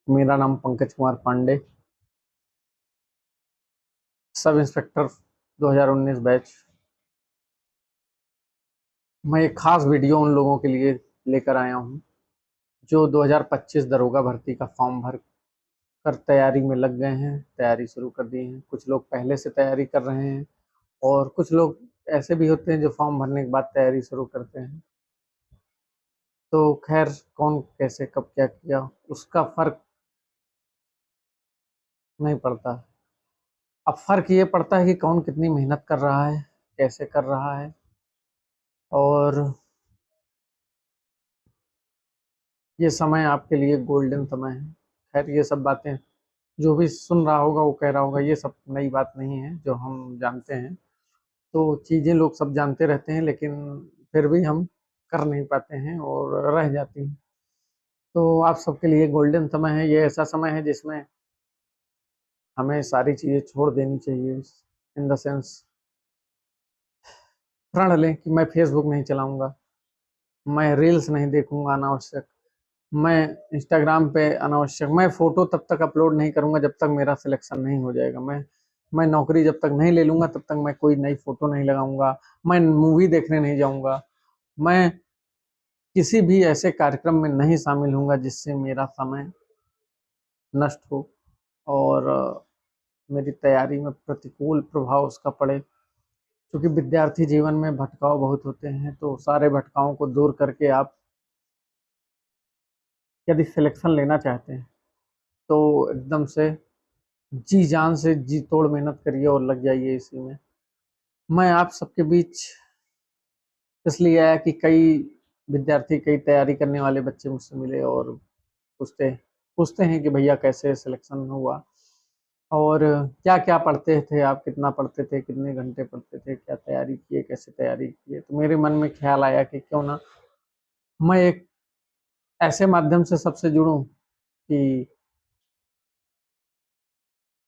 मेरा नाम Pankaj Kumar Pandey, sub inspector 2019 batch. मैं एक खास वीडियो उन लोगों के लिए लेकर आया हूं जो 2025 दरोगा भर्ती का फॉर्म भर कर तैयारी में लग गए हैं, तैयारी शुरू कर दी है। कुछ लोग पहले से तैयारी कर रहे हैं और कुछ लोग ऐसे भी होते हैं जो फॉर्म भरने के बाद तैयारी शुरू करते हैं। तो खैर, कौन कैसे कब क्या किया उसका फर्क नहीं पड़ता। अब फर्क ये पड़ता है कि कौन कितनी मेहनत कर रहा है, कैसे कर रहा है। और ये समय आपके लिए गोल्डन समय है। खैर, ये सब बातें जो भी सुन रहा होगा वो कह रहा होगा ये सब नई बात नहीं है जो हम जानते हैं। तो चीज़ें लोग सब जानते रहते हैं, लेकिन फिर भी हम कर नहीं पाते हैं और रह जाती हैं। तो आप सबके लिए गोल्डन समय है। ये ऐसा समय है जिसमें हमें सारी चीज़ें छोड़ देनी चाहिए। इन द सेंस, प्रण लें कि मैं फेसबुक नहीं चलाऊंगा, मैं रील्स नहीं देखूंगा अनावश्यक, मैं इंस्टाग्राम पे अनावश्यक, मैं फोटो तब तक अपलोड नहीं करूंगा जब तक मेरा सिलेक्शन नहीं हो जाएगा। मैं नौकरी जब तक नहीं ले लूंगा तब तक मैं कोई नई फोटो नहीं लगाऊंगा। मैं मूवी देखने नहीं जाऊंगा। मैं किसी भी ऐसे कार्यक्रम में नहीं शामिल होऊंगा जिससे मेरा समय नष्ट हो और मेरी तैयारी में प्रतिकूल प्रभाव उसका पड़े। क्योंकि विद्यार्थी जीवन में भटकाव बहुत होते हैं, तो सारे भटकावों को दूर करके आप यदि सिलेक्शन लेना चाहते हैं तो एकदम से जी जान से जी तोड़ मेहनत करिए और लग जाइए इसी में। मैं आप सबके बीच इसलिए आया कि कई विद्यार्थी, कई तैयारी करने वाले बच्चे मुझसे मिले और पूछते पूछते हैं कि भैया कैसे सिलेक्शन हुआ और क्या क्या पढ़ते थे आप, कितना पढ़ते थे, कितने घंटे पढ़ते थे, क्या तैयारी किए, कैसे तैयारी किए। तो मेरे मन में ख्याल आया कि क्यों ना मैं एक ऐसे माध्यम से सबसे जुड़ूं कि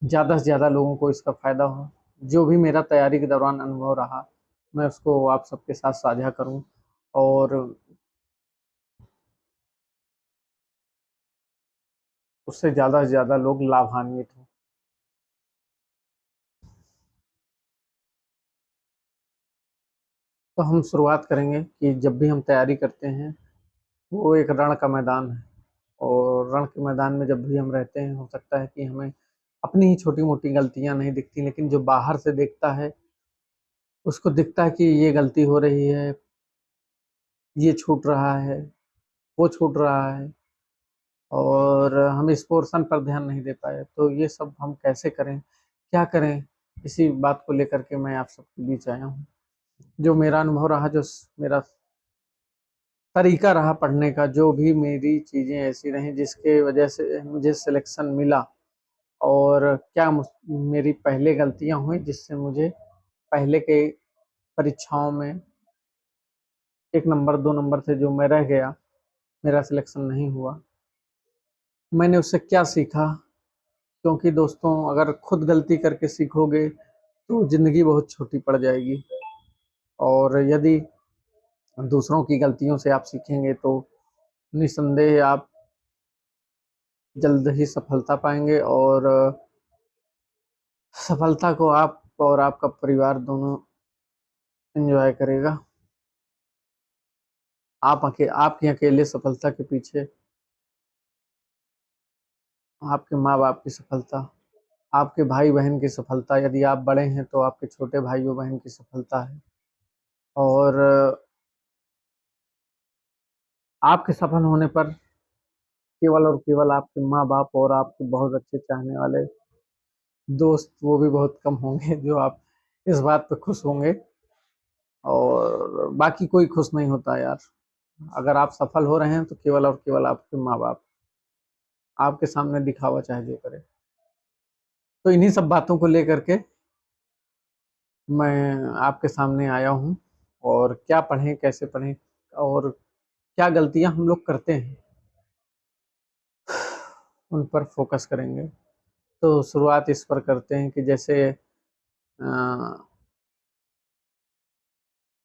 ज़्यादा से ज़्यादा लोगों को इसका फ़ायदा हो। जो भी मेरा तैयारी के दौरान अनुभव रहा, मैं उसको आप सबके साथ साझा करूं और उससे ज़्यादा से ज़्यादा लोग लाभान्वित हों। तो हम शुरुआत करेंगे कि जब भी हम तैयारी करते हैं वो एक रण का मैदान है और रण के मैदान में जब भी हम रहते हैं हो सकता है कि हमें अपनी ही छोटी मोटी गलतियां नहीं दिखती, लेकिन जो बाहर से देखता है उसको दिखता है कि ये गलती हो रही है, ये छूट रहा है, वो छूट रहा है और हम इस पोर्शन पर ध्यान नहीं दे पाए। तो ये सब हम कैसे करें, क्या करें, इसी बात को लेकर के मैं आप सबके बीच आया हूँ। जो मेरा अनुभव रहा, जो मेरा तरीका रहा पढ़ने का, जो भी मेरी चीज़ें ऐसी रहीं जिसके वजह से मुझे सिलेक्शन मिला और क्या मेरी पहले गलतियां हुई जिससे मुझे पहले के परीक्षाओं में 1 नंबर 2 नंबर से जो मैं रह गया, मेरा सिलेक्शन नहीं हुआ, मैंने उससे क्या सीखा। क्योंकि दोस्तों, अगर खुद गलती करके सीखोगे तो ज़िंदगी बहुत छोटी पड़ जाएगी और यदि दूसरों की गलतियों से आप सीखेंगे तो निस्संदेह आप जल्द ही सफलता पाएंगे और सफलता को आप और आपका परिवार दोनों एंजॉय करेगा। आपकी अकेले सफलता के पीछे आपके माँ बाप की सफलता, आपके भाई बहन की सफलता, यदि आप बड़े हैं तो आपके छोटे भाइयों बहन की सफलता है और आपके सफल होने पर केवल और केवल आपके माँ बाप और आपके बहुत अच्छे चाहने वाले दोस्त, वो भी बहुत कम होंगे जो आप इस बात पे खुश होंगे और बाकी कोई खुश नहीं होता यार। अगर आप सफल हो रहे हैं तो केवल और केवल आपके माँ बाप, आपके सामने दिखावा चाहे जो करे। तो इन्हीं सब बातों को लेकर के मैं आपके सामने आया हूँ और क्या पढ़ें, कैसे पढ़ें और क्या गलतियां हम लोग करते हैं उन पर फोकस करेंगे। तो शुरुआत इस पर करते हैं कि जैसे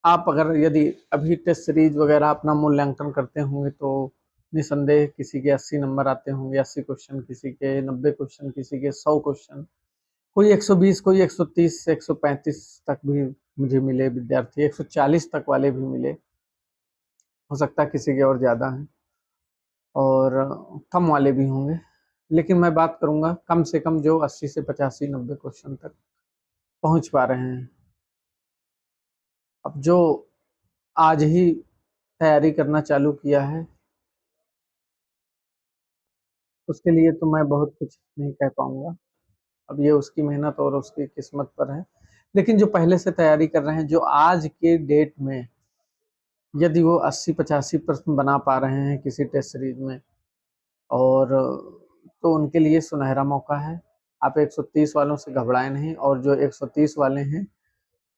आप अगर यदि अभी टेस्ट सीरीज वगैरह अपना मूल्यांकन करते होंगे तो निसंदेह किसी के 80 नंबर आते होंगे, 80 क्वेश्चन, किसी के 90 क्वेश्चन, किसी के 100 क्वेश्चन, कोई 120, कोई 130, 135 तक भी मुझे मिले विद्यार्थी, 140 तक वाले भी मिले, हो सकता है किसी के और ज़्यादा हैं और कम वाले भी होंगे, लेकिन मैं बात करूंगा कम से कम जो 80 से 85, 90 क्वेश्चन तक पहुंच पा रहे हैं। अब जो आज ही तैयारी करना चालू किया है, उसके लिए तो मैं बहुत कुछ नहीं कह पाऊंगा। अब ये उसकी मेहनत और उसकी किस्मत पर है, लेकिन जो पहले से तैयारी कर रहे हैं, जो आज के डेट में यदि वो 80-85 प्रश्न बना पा रहे हैं किसी टेस्ट सीरीज में, और तो उनके लिए सुनहरा मौका है। आप 130 वालों से घबराएं नहीं, और जो 130 वाले हैं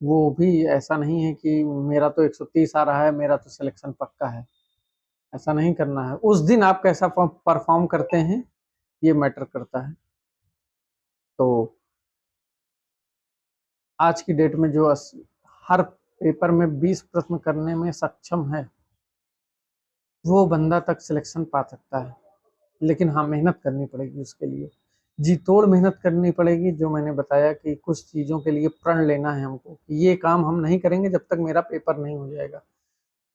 वो भी ऐसा नहीं है कि मेरा तो 130 आ रहा है, मेरा तो सिलेक्शन पक्का है, ऐसा नहीं करना है। उस दिन आप कैसा परफॉर्म करते हैं ये मैटर करता है। तो आज की डेट में जो हर पेपर में 20 प्रश्न करने में सक्षम है, वो बंदा तक सिलेक्शन पा सकता है। लेकिन हाँ, मेहनत करनी पड़ेगी उसके लिए, जी तोड़ मेहनत करनी पड़ेगी। जो मैंने बताया कि कुछ चीज़ों के लिए प्रण लेना है हमको कि ये काम हम नहीं करेंगे जब तक मेरा पेपर नहीं हो जाएगा,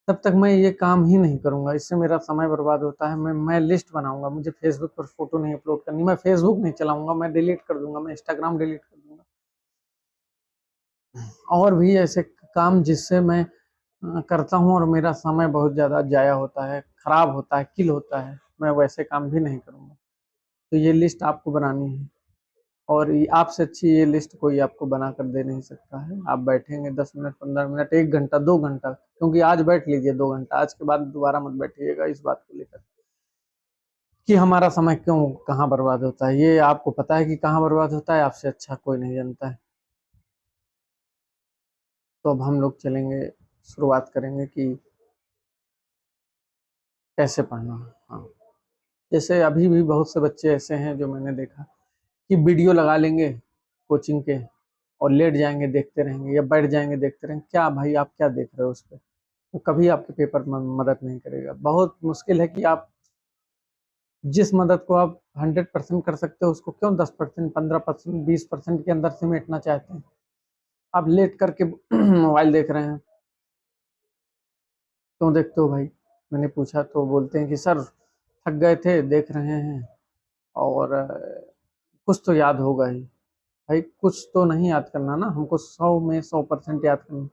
तब तक मैं ये काम ही नहीं करूंगा, इससे मेरा समय बर्बाद होता है। मैं लिस्ट बनाऊंगा, मुझे फेसबुक पर फोटो नहीं अपलोड करनी, मैं फेसबुक नहीं चलाऊंगा, मैं डिलीट कर दूंगा, मैं इंस्टाग्राम डिलीट कर दूंगा, और भी ऐसे काम जिससे मैं करता हूँ और मेरा समय बहुत ज़्यादा जाया होता है, खराब होता है, किल होता है, मैं वैसे काम भी नहीं करूँगा। तो ये लिस्ट आपको बनानी है, और आपसे अच्छी ये लिस्ट कोई आपको बना कर दे नहीं सकता है। आप बैठेंगे 10 मिनट, 15 मिनट, 1 घंटा, 2 घंटा, क्योंकि आज बैठ लीजिए 2 घंटा, आज के बाद दोबारा मत बैठिएगा इस बात को लेकर कि हमारा समय क्यों कहाँ बर्बाद होता है। ये आपको पता है कि कहाँ बर्बाद होता है, आपसे अच्छा कोई नहीं जानता है। तो अब हम लोग चलेंगे, शुरुआत करेंगे कि कैसे पढ़ना है। हाँ, जैसे अभी भी बहुत से बच्चे ऐसे हैं जो मैंने देखा कि वीडियो लगा लेंगे कोचिंग के और लेट जाएंगे देखते रहेंगे, या बैठ जाएंगे देखते रहेंगे। क्या भाई, आप क्या देख रहे हो उस पर? वो कभी आपके पेपर में मदद नहीं करेगा। बहुत मुश्किल है कि आप जिस मदद को आप 100% कर सकते हो, उसको क्यों 10%, 15%, 20% के अंदर सिमेटना चाहते हैं? आप लेट करके मोबाइल देख रहे हैं, क्यों देखते हो भाई? मैंने पूछा तो बोलते हैं कि सर थक गए थे, देख रहे हैं, और कुछ तो याद होगा ही। भाई कुछ तो नहीं याद करना ना, हमको 100 में 100% याद करना।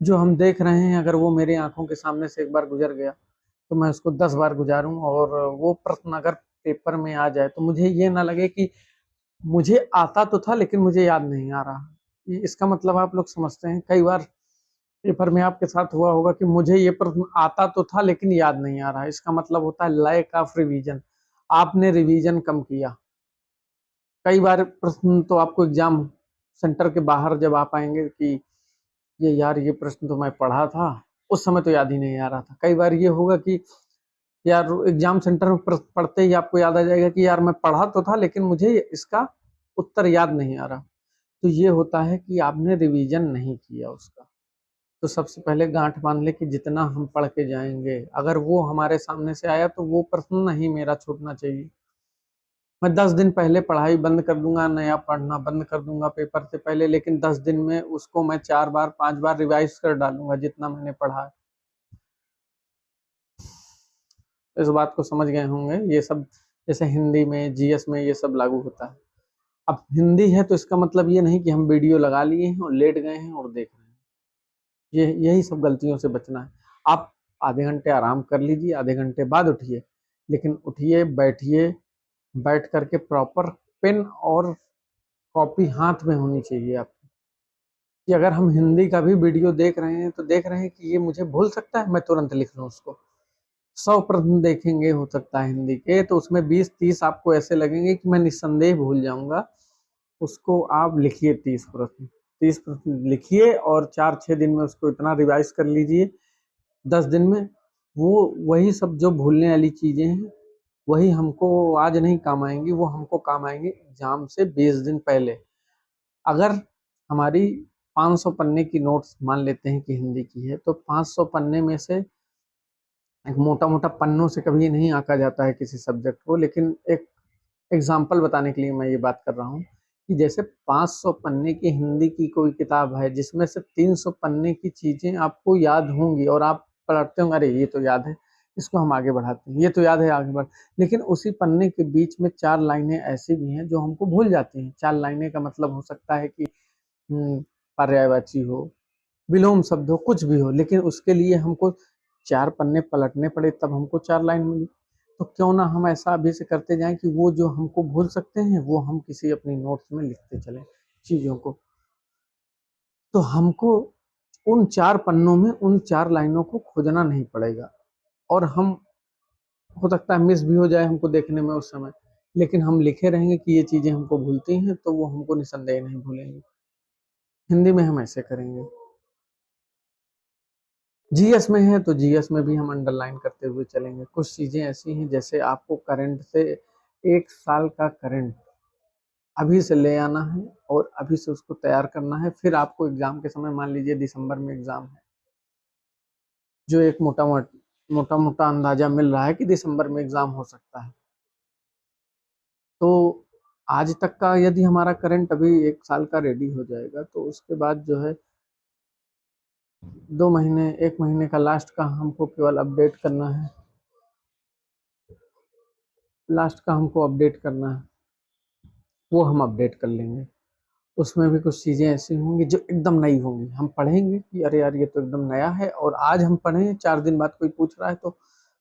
जो हम देख रहे हैं, अगर वो मेरी आंखों के सामने से एक बार गुजर गया, तो मैं उसको 10 बार गुजारूं, और वो प्रश्न अगर पेपर में आ जाए तो मुझे ये ना लगे कि मुझे आता तो था लेकिन मुझे याद नहीं आ रहा। इसका मतलब आप लोग समझते हैं? कई बार पेपर में आपके साथ हुआ होगा कि मुझे ये प्रश्न आता तो था लेकिन याद नहीं आ रहा। इसका मतलब होता है लैक ऑफ रिवीजन, आपने रिवीजन कम किया। कई बार प्रश्न तो आपको एग्जाम सेंटर के बाहर जब आप आएंगे कि ये यार, ये प्रश्न तो मैं पढ़ा था, उस समय तो याद ही नहीं आ रहा था। कई बार ये होगा कि यार एग्जाम सेंटर में पढ़ते ही आपको याद आ जाएगा कि यार मैं पढ़ा तो था लेकिन मुझे इसका उत्तर याद नहीं आ रहा। तो ये होता है कि आपने रिवीजन नहीं किया उसका। तो सबसे पहले गांठ बांध ले कि जितना हम पढ़ के जाएंगे, अगर वो हमारे सामने से आया तो वो प्रश्न नहीं मेरा छूटना चाहिए। मैं 10 दिन पहले पढ़ाई बंद कर दूंगा, नया पढ़ना बंद कर दूंगा पेपर से पहले, लेकिन 10 दिन में उसको मैं 4 बार 5 बार रिवाइज कर डालूंगा जितना मैंने पढ़ा है। इस बात को समझ गए होंगे। ये सब जैसे हिंदी में, जीएस में ये सब लागू होता है। अब हिंदी है तो इसका मतलब ये नहीं कि हम वीडियो लगा लिए हैं और लेट गए हैं और देख रहे हैं। ये यही सब गलतियों से बचना है। आप आधे घंटे आराम कर लीजिए, आधे घंटे बाद उठिए, लेकिन उठिए, बैठिए, बैठ करके प्रॉपर पेन और कॉपी हाथ में होनी चाहिए आपकी। कि अगर हम हिंदी का भी वीडियो देख रहे हैं तो देख रहे हैं कि ये मुझे भूल सकता है, मैं तुरंत लिख लूँ उसको। 100 प्रश्न देखेंगे हो सकता है हिंदी के, तो उसमें 20-30 आपको ऐसे लगेंगे कि मैं निस्संदेह भूल जाऊंगा। उसको आप लिखिए 30 प्रश्न, 30 प्रश्न लिखिए, और 4-6 दिन में उसको इतना रिवाइज कर लीजिए, 10 दिन में वो वही सब जो भूलने वाली चीजें हैं वही हमको आज नहीं काम आएंगी, वो हमको काम आएंगे एग्जाम से 20 दिन पहले। अगर हमारी 500 पन्ने की नोट्स मान लेते हैं कि हिंदी की है, तो 500 पन्ने में से एक मोटा-मोटा पन्नों से कभी नहीं आंका जाता है किसी सब्जेक्ट को, लेकिन एक एग्जाम्पल बताने के लिए मैं ये बात कर रहा हूँ कि जैसे 500 पन्ने की हिंदी की कोई किताब है जिसमें से 300 पन्ने की चीजें आपको याद होंगी और आप पढ़ते होंगे, अरे ये तो याद है, इसको हम आगे बढ़ाते हैं, ये तो याद है, आगे बढ़। लेकिन उसी पन्ने के बीच में 4 लाइनें ऐसी भी हैं जो हमको भूल जाती हैं। 4 लाइनें का मतलब हो सकता है कि पर्यायवाची हो, विलोम शब्द हो, कुछ भी हो, लेकिन उसके लिए हमको 4 पन्ने पलटने पड़े तब हमको 4 लाइन मिली। तो क्यों ना हम ऐसा अभी से करते जाएं कि वो जो हमको भूल सकते हैं वो हम किसी अपनी नोट्स में लिखते चलें चीजों को। तो हमको उन 4 पन्नों में उन 4 लाइनों को खोजना नहीं पड़ेगा, और हम हो सकता है मिस भी हो जाए हमको देखने में उस समय, लेकिन हम लिखे रहेंगे कि ये चीजें हमको भूलती हैं तो वो हमको निसंदेह नहीं भूलेंगे। हिंदी में हम ऐसे करेंगे। जीएस में है तो जीएस में भी हम अंडरलाइन करते हुए चलेंगे। कुछ चीजें ऐसी हैं जैसे आपको करंट से 1 साल का करंट अभी से ले आना है और अभी से उसको तैयार करना है। फिर आपको एग्जाम के समय, मान लीजिए दिसंबर में एग्जाम है, जो एक मोटा मोटा अंदाजा मिल रहा है कि दिसंबर में एग्जाम हो सकता है, तो आज तक का यदि हमारा करंट अभी 1 साल का रेडी हो जाएगा तो उसके बाद जो है 2 महीने, 1 महीने का लास्ट का हमको केवल अपडेट करना है, लास्ट का हमको अपडेट करना है, वो हम अपडेट कर लेंगे। उसमें भी कुछ चीज़ें ऐसी होंगी जो एकदम नई होंगी, हम पढ़ेंगे कि अरे यार ये तो एकदम नया है, और आज हम पढ़ें 4 दिन बाद कोई पूछ रहा है तो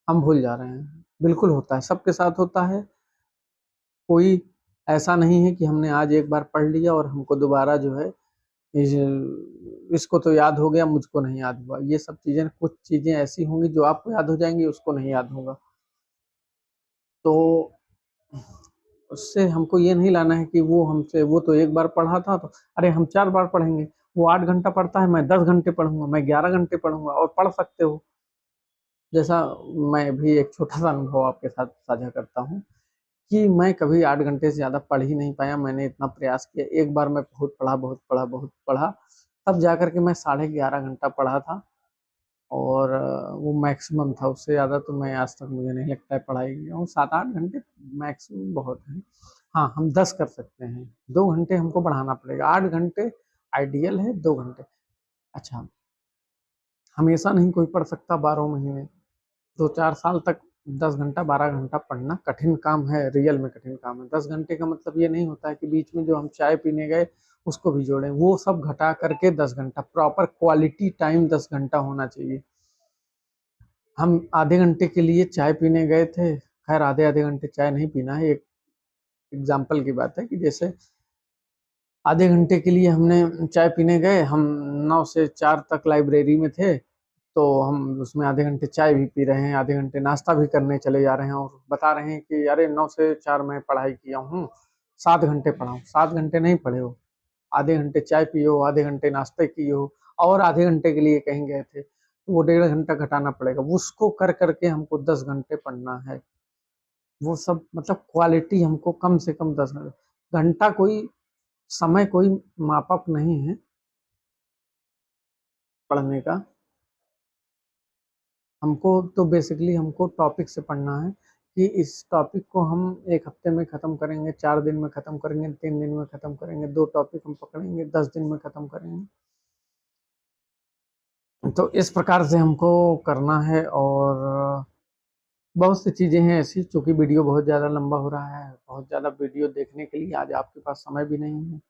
हम भूल जा रहे हैं। बिल्कुल होता है, सबके साथ होता है। कोई ऐसा नहीं है कि हमने आज एक बार पढ़ लिया और हमको दोबारा जो है इस, इसको तो याद हो गया, मुझको नहीं याद हुआ। ये सब चीज़ें, कुछ चीज़ें ऐसी होंगी जो आपको याद हो जाएंगी, उसको नहीं याद होगा। तो उससे हमको ये नहीं लाना है कि वो हमसे, वो तो एक बार पढ़ा था तो अरे हम 4 बार पढ़ेंगे। वो 8 घंटा पढ़ता है, मैं 10 घंटे पढ़ूंगा, मैं 11 घंटे पढ़ूंगा। और पढ़ सकते हो, जैसा मैं भी एक छोटा सा अनुभव आपके साथ साझा करता हूँ कि मैं कभी 8 घंटे से ज्यादा पढ़ ही नहीं पाया। मैंने इतना प्रयास किया, एक बार मैं बहुत पढ़ा, बहुत पढ़ा, बहुत पढ़ा, तब जाकर के मैं 11.5 घंटा पढ़ा था। और वो मैक्सिमम था, उससे ज़्यादा तो मैं आज तक, मुझे नहीं लगता है पढ़ाई किया हूँ। 7-8 घंटे मैक्सिमम बहुत है। हाँ, हम 10 कर सकते हैं, 2 घंटे हमको बढ़ाना पड़ेगा। 8 घंटे आइडियल है, 2 घंटे। अच्छा, हमेशा नहीं कोई पढ़ सकता 12 महीने, 2-4 साल तक 10 घंटा 12 घंटा पढ़ना कठिन काम है, रियल में कठिन काम है। 10 घंटे का मतलब ये नहीं होता है कि बीच में जो हम चाय पीने गए उसको भी जोड़ें, वो सब घटा करके 10 घंटा, प्रॉपर क्वालिटी टाइम 10 घंटा होना चाहिए। हम आधे घंटे के लिए चाय पीने गए थे, खैर आधे आधे घंटे चाय नहीं पीना है, एक एग्जाम्पल की बात है कि जैसे आधे घंटे के लिए हमने चाय पीने गए, हम 9 से 4 तक लाइब्रेरी में थे, तो हम उसमें आधे घंटे चाय भी पी रहे हैं, आधे घंटे नाश्ता भी करने चले जा रहे हैं, और बता रहे हैं कि अरे 9 से 4 मैं पढ़ाई किया हूँ, 7 घंटे पढ़ा हूँ। 7 घंटे नहीं पढ़े हो, आधे घंटे चाय पिए हो, आधे घंटे नाश्ते किए हो, और आधे घंटे के लिए कहीं गए थे, तो वो 1.5 घंटा घटाना पड़ेगा। उसको कर करके हमको 10 घंटे पढ़ना है। वो सब मतलब क्वालिटी हमको कम से कम 10 घंटे, घंटा कोई समय, कोई मापक नहीं है पढ़ने का। हमको तो बेसिकली हमको टॉपिक से पढ़ना है कि इस टॉपिक को हम 1 हफ्ते में ख़त्म करेंगे, 4 दिन में ख़त्म करेंगे, 3 दिन में ख़त्म करेंगे, 2 टॉपिक हम पकड़ेंगे, 10 दिन में ख़त्म करेंगे। तो इस प्रकार से हमको करना है। और बहुत सी चीज़ें हैं ऐसी, चूंकि वीडियो बहुत ज़्यादा लंबा हो रहा है, बहुत ज़्यादा वीडियो देखने के लिए आज आपके पास समय भी नहीं है।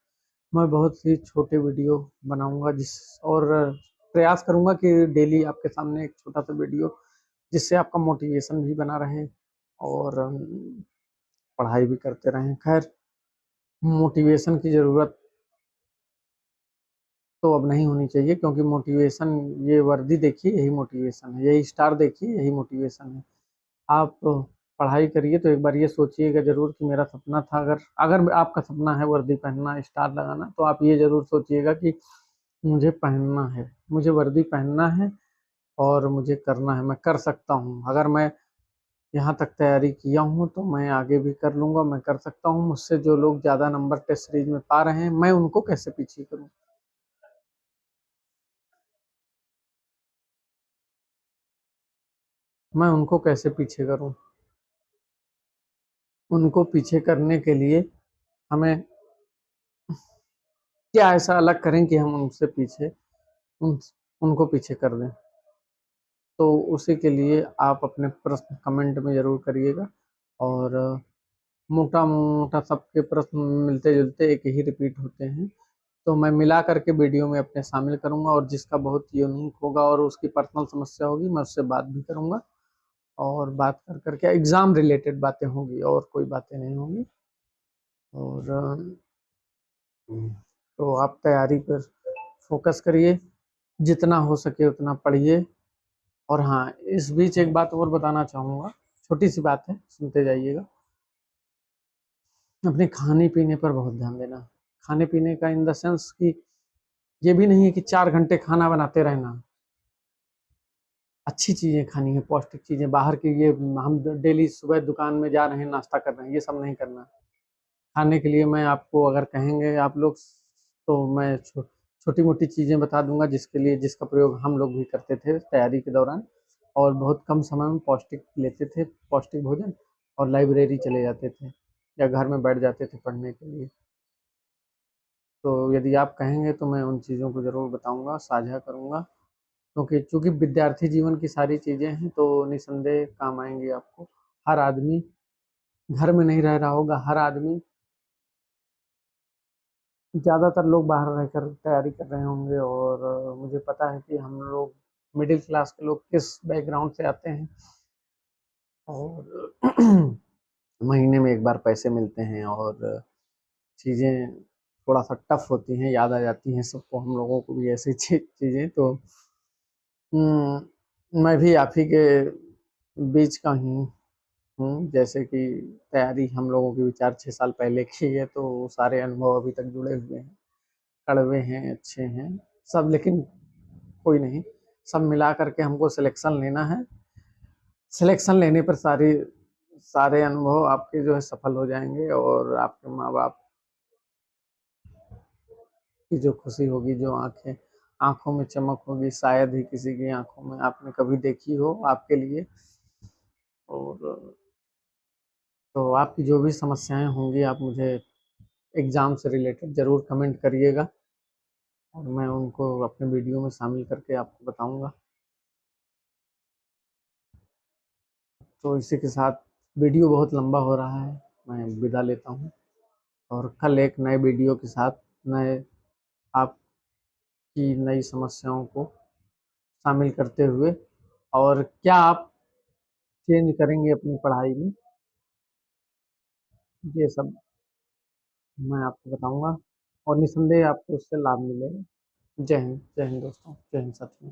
मैं बहुत सी छोटे वीडियो बनाऊंगा, जिस और प्रयास करूंगा कि डेली आपके सामने एक छोटा सा वीडियो, जिससे आपका मोटिवेशन भी बना रहे और पढ़ाई भी करते रहें। खैर, मोटिवेशन की ज़रूरत तो अब नहीं होनी चाहिए, क्योंकि मोटिवेशन, ये वर्दी देखिए यही मोटिवेशन है, यही स्टार देखिए यही मोटिवेशन है। आप पढ़ाई करिए तो एक बार ये सोचिएगा जरूर कि मेरा सपना था, अगर अगर आपका सपना है वर्दी पहनना, स्टार लगाना, तो आप ये जरूर सोचिएगा कि मुझे पहनना है, मुझे वर्दी पहनना है, और मुझे करना है, मैं कर सकता हूँ। अगर मैं यहाँ तक तैयारी किया हूँ तो मैं आगे भी कर लूँगा, मैं कर सकता हूँ। मुझसे जो लोग ज़्यादा नंबर टेस्ट सीरीज में पा रहे हैं, मैं उनको कैसे पीछे करूँ। मैं उनको कैसे पीछे करूँ? उनको पीछे करने के लिए हमें क्या ऐसा अलग करें कि हम उनसे पीछे उन उनको पीछे कर दें? तो उसी के लिए आप अपने प्रश्न कमेंट में ज़रूर करिएगा और मोटा-मोटा सबके प्रश्न मिलते-जुलते एक ही रिपीट होते हैं, तो मैं मिला कर के वीडियो में अपने शामिल करूँगा और जिसका बहुत यूनिक होगा और उसकी पर्सनल समस्या होगी, मैं उससे बात भी करूँगा और बात कर के एग्ज़ाम रिलेटेड बातें होंगी और कोई बातें नहीं होंगी और तो आप तैयारी पर फ़ोकस करिए, जितना हो सके उतना पढ़िए और हाँ, इस बीच एक बात और बताना चाहूँगा, छोटी-सी बात है, सुनते जाइएगा। अपने खाने-पीने पर बहुत ध्यान देना। खाने-पीने का इन द सेंस कि ये भी नहीं है कि 4 घंटे खाना बनाते रहना। अच्छी चीज़ें खानी है, पौष्टिक चीज़ें, बाहर की ये हम डेली सुबह दुकान में जा रहे हैं, नाश्ता कर रहे हैं, ये सब नहीं करना। खाने के लिए मैं आपको अगर कहेंगे आप लोग तो मैं छोटी-मोटी चीज़ें बता दूँगा जिसका प्रयोग हम लोग भी करते थे तैयारी के दौरान और बहुत कम समय में पौष्टिक लेते थे, पौष्टिक भोजन और लाइब्रेरी चले जाते थे या घर में बैठ जाते थे पढ़ने के लिए। तो यदि आप कहेंगे तो मैं उन चीज़ों को ज़रूर बताऊँगा, साझा करूँगा क्योंकि चूँकि विद्यार्थी जीवन की सारी चीज़ें हैं तो निसंदेह काम आएँगी आपको। हर आदमी घर में नहीं रह रहा होगा, हर आदमी ज़्यादातर लोग बाहर रहकर तैयारी कर रहे होंगे और मुझे पता है कि हम लोग मिडिल क्लास के लोग किस बैकग्राउंड से आते हैं और महीने में एक बार पैसे मिलते हैं और चीज़ें थोड़ा-सा टफ़ होती हैं, याद आ जाती हैं सबको हम लोगों को भी ऐसी चीज़ें तो मैं भी आप ही के बीच का ही हूँ, जैसे कि तैयारी हम लोगों की भी 4-6 साल पहले की है, तो सारे अनुभव अभी तक जुड़े हुए हैं। कड़वे हैं, अच्छे हैं, सब लेकिन कोई नहीं, सब मिला कर के हमको सिलेक्शन लेना है। सिलेक्शन लेने पर सारे अनुभव आपके जो है सफल हो जाएँगे और आपके माँ-बाप की जो खुशी होगी, जो आँखों में चमक होगी, शायद ही किसी की आँखों में आपने कभी देखी हो आपके लिए और तो आपकी जो भी समस्याएँ होंगी, आप मुझे एग्ज़ाम से रिलेटेड ज़रूर कमेंट करिएगा और मैं उनको अपने वीडियो में शामिल करके आपको बताऊँगा। तो इसी के साथ वीडियो बहुत लंबा हो रहा है, मैं विदा लेता हूँ और कल एक नए वीडियो के साथ नए आपकी नई समस्याओं को शामिल करते हुए और क्या आप चेंज करेंगे अपनी पढ़ाई में, ये सब मैं आपको बताऊँगा और निसंदेह आपको उससे लाभ मिलेगा। जय हिंद दोस्तों, जय हिंद साथियों।